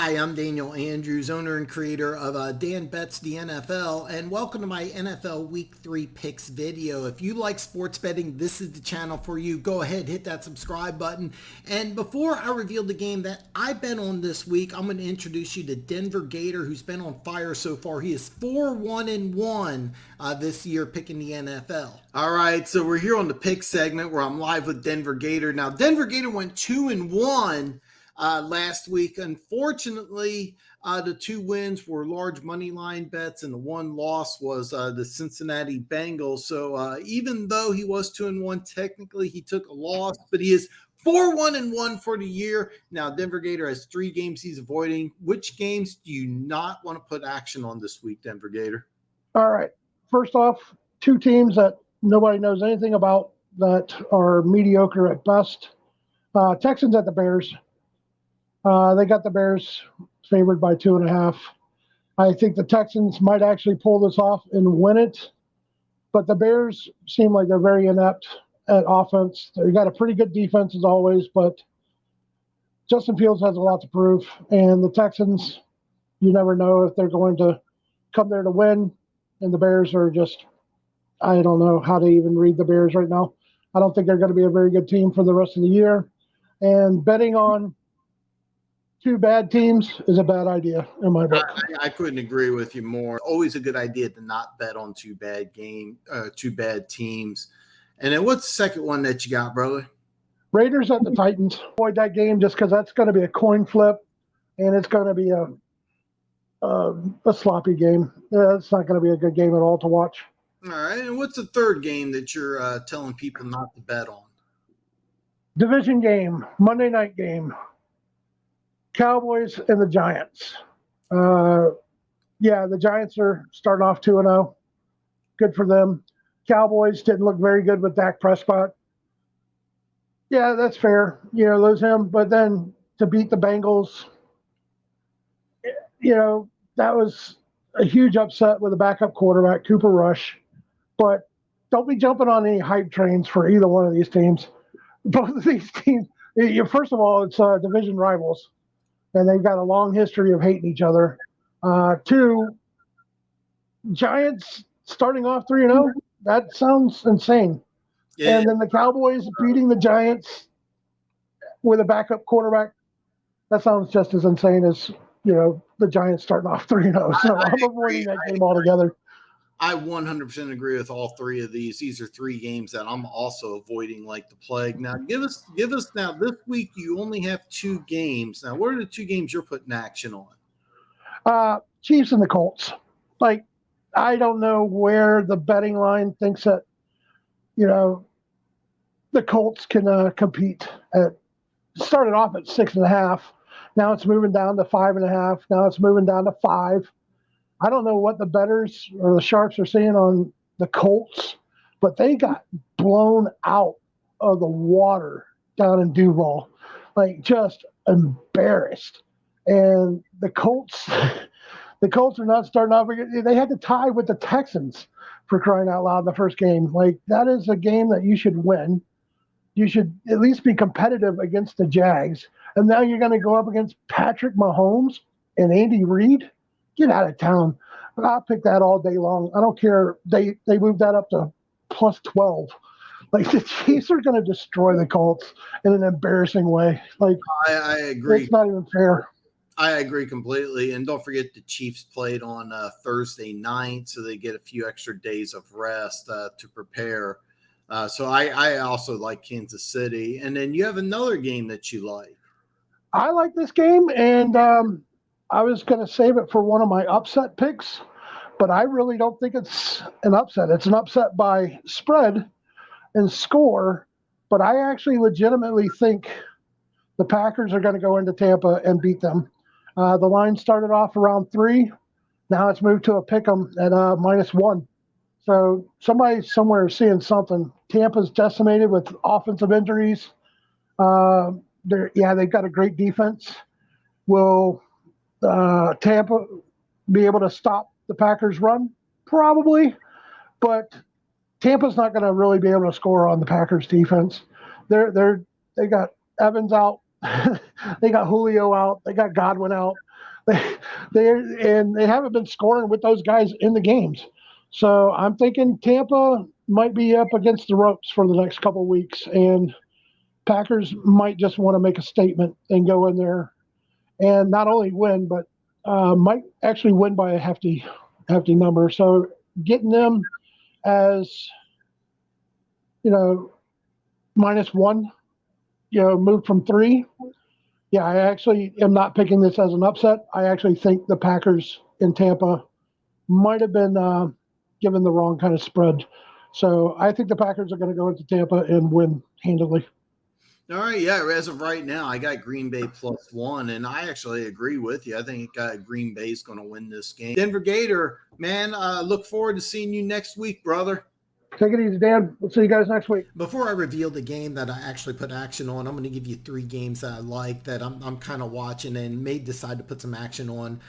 Hi, I'm Daniel Andrews, owner and creator of Dan Bets the NFL, and welcome to my NFL Week 3 picks video. If you like sports betting, this is the channel for you. Go ahead, hit that subscribe button. And before I reveal the game that I bet on this week, I'm going to introduce you to Denver Gator, who's been on fire so far. He is 4-1-1 this year picking the NFL. All right, so we're here on the pick segment where I'm live with Denver Gator. Now, Denver Gator went 2-1. Last week. Unfortunately, the two wins were large money line bets, and the one loss was the Cincinnati Bengals. So even though he was 2-1, technically he took a loss, but he is 4-1-1 for the year. Now, Denver Gator has 3 games he's avoiding. Which games do you not want to put action on this week, Denver Gator? All right. First off, 2 teams that nobody knows anything about that are mediocre at best. Texans at the Bears. They got the Bears favored by 2.5. I think the Texans might actually pull this off and win it, but the Bears seem like they're very inept at offense. They got a pretty good defense as always, but Justin Fields has a lot to prove, and the Texans, you never know if they're going to come there to win, and the Bears are just, I don't know how to even read the Bears right now. I don't think they're going to be a very good team for the rest of the year, and betting on 2 bad teams is a bad idea in my book. I couldn't agree with you more. Always a good idea to not bet on 2 bad teams. And then what's the second one that you got, brother? Raiders at the Titans. Avoid that game just because that's going to be a coin flip, and it's going to be a sloppy game. It's not going to be a good game at all to watch. All right. And what's the third game that you're telling people not to bet on? Division game, Monday night game. Cowboys and the Giants. The Giants are starting off 2-0. Good for them. Cowboys didn't look very good with Dak Prescott. Yeah, that's fair. Lose him. But then to beat the Bengals, that was a huge upset with a backup quarterback, Cooper Rush. But don't be jumping on any hype trains for either one of these teams. Both of these teams, first of all, it's division rivals. And they've got a long history of hating each other. 2, Giants starting off 3-0. That sounds insane. Yeah. And then the Cowboys beating the Giants with a backup quarterback. That sounds just as insane as, the Giants starting off 3-0. So I'm avoiding that game altogether. I 100% agree with all 3 of these. These are 3 games that I'm also avoiding like the plague. Now, give us now this week. You only have 2 games. Now, what are the 2 games you're putting action on? Chiefs and the Colts. I don't know where the betting line thinks that, the Colts can compete. Started off at 6.5. Now it's moving down to 5.5. Now it's moving down to 5. I don't know what the bettors or the sharps are seeing on the Colts, but they got blown out of the water down in Duval, just embarrassed. And the Colts are not starting off. They had to tie with the Texans for crying out loud in the first game. That is a game that you should win. You should at least be competitive against the Jags. And now you're going to go up against Patrick Mahomes and Andy Reid. Get out of town. I'll pick that all day long. I don't care. They moved that up to plus 12. The Chiefs are going to destroy the Colts in an embarrassing way. I agree. It's not even fair. I agree completely. And don't forget the Chiefs played on Thursday night, so they get a few extra days of rest to prepare. So I also like Kansas City. And then you have another game that you like. I like this game, and I was going to save it for one of my upset picks, but I really don't think it's an upset. It's an upset by spread and score, but I actually legitimately think the Packers are going to go into Tampa and beat them. The line started off around 3. Now it's moved to a pick 'em at -1. So somebody somewhere is seeing something. Tampa's decimated with offensive injuries. They've got a great defense. Will Tampa be able to stop the Packers' run? Probably, but Tampa's not going to really be able to score on the Packers' defense. They got Evans out, they got Julio out, they got Godwin out. they haven't been scoring with those guys in the games. So I'm thinking Tampa might be up against the ropes for the next couple of weeks, and Packers might just want to make a statement and go in there and not only win, but might actually win by a hefty number. So getting them as, -1, moved from 3. Yeah, I actually am not picking this as an upset. I actually think the Packers in Tampa might have been given the wrong kind of spread. So I think the Packers are going to go into Tampa and win handily. All right, yeah. As of right now, I got Green Bay +1, and I actually agree with you. I think Green Bay is going to win this game. Denver Gator, man, look forward to seeing you next week, brother. Take it easy, Dan. We'll see you guys next week. Before I reveal the game that I actually put action on, I'm going to give you 3 games that I like that I'm kind of watching and may decide to put some action on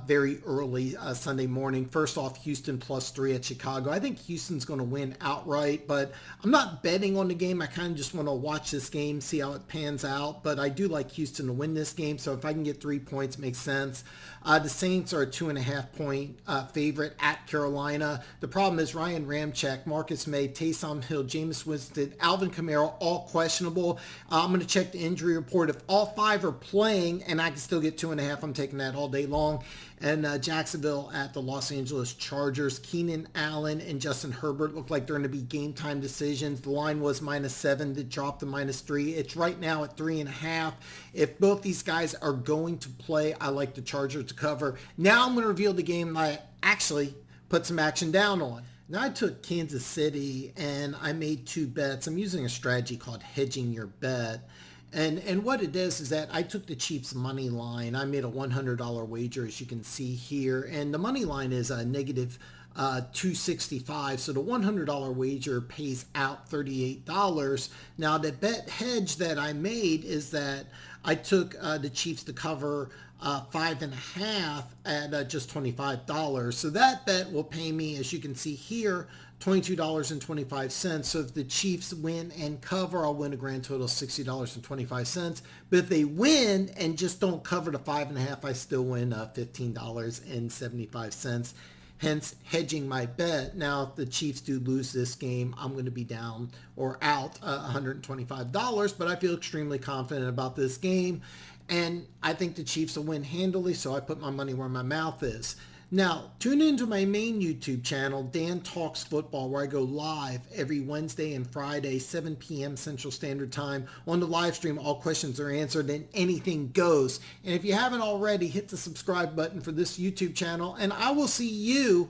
very early Sunday morning. First off, Houston +3 at Chicago. I think Houston's going to win outright, but I'm not betting on the game. I kind of just want to watch this game, see how it pans out. But I do like Houston to win this game, so if I can get 3 points, it makes sense. The Saints are a 2.5-point favorite at Carolina. The problem is Ryan Ramczyk, Marcus May, Taysom Hill, Jameis Winston, Alvin Kamara, all questionable. I'm going to check the injury report. If all 5 are playing and I can still get 2.5, I'm taking that all day long. And Jacksonville at the Los Angeles Chargers. Keenan Allen and Justin Herbert look like they're going to be game time decisions. The line was -7. It dropped to -3. It's right now at 3.5. If both these guys are going to play, I like the Chargers to cover. Now I'm going to reveal the game I actually put some action down on. Now I took Kansas City and I made 2 bets. I'm using a strategy called hedging your bet. And what it is that I took the Chiefs money line. I made a $100 wager, as you can see here. And the money line is a negative 265. So the $100 wager pays out $38. Now the bet hedge that I made is that I took the Chiefs to cover 5.5 at just $25. So that bet will pay me, as you can see here, $22.25. So if the Chiefs win and cover, I'll win a grand total of $60.25. But if they win and just don't cover the 5.5, I still win $15.75. Hence hedging my bet. Now, if the Chiefs do lose this game, I'm going to be down or out $125, but I feel extremely confident about this game. And I think the Chiefs will win handily, so I put my money where my mouth is. Now, tune into my main YouTube channel, Dan Talks Football, where I go live every Wednesday and Friday, 7 p.m. Central Standard Time. On the live stream, all questions are answered and anything goes. And if you haven't already, hit the subscribe button for this YouTube channel, and I will see you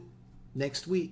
next week.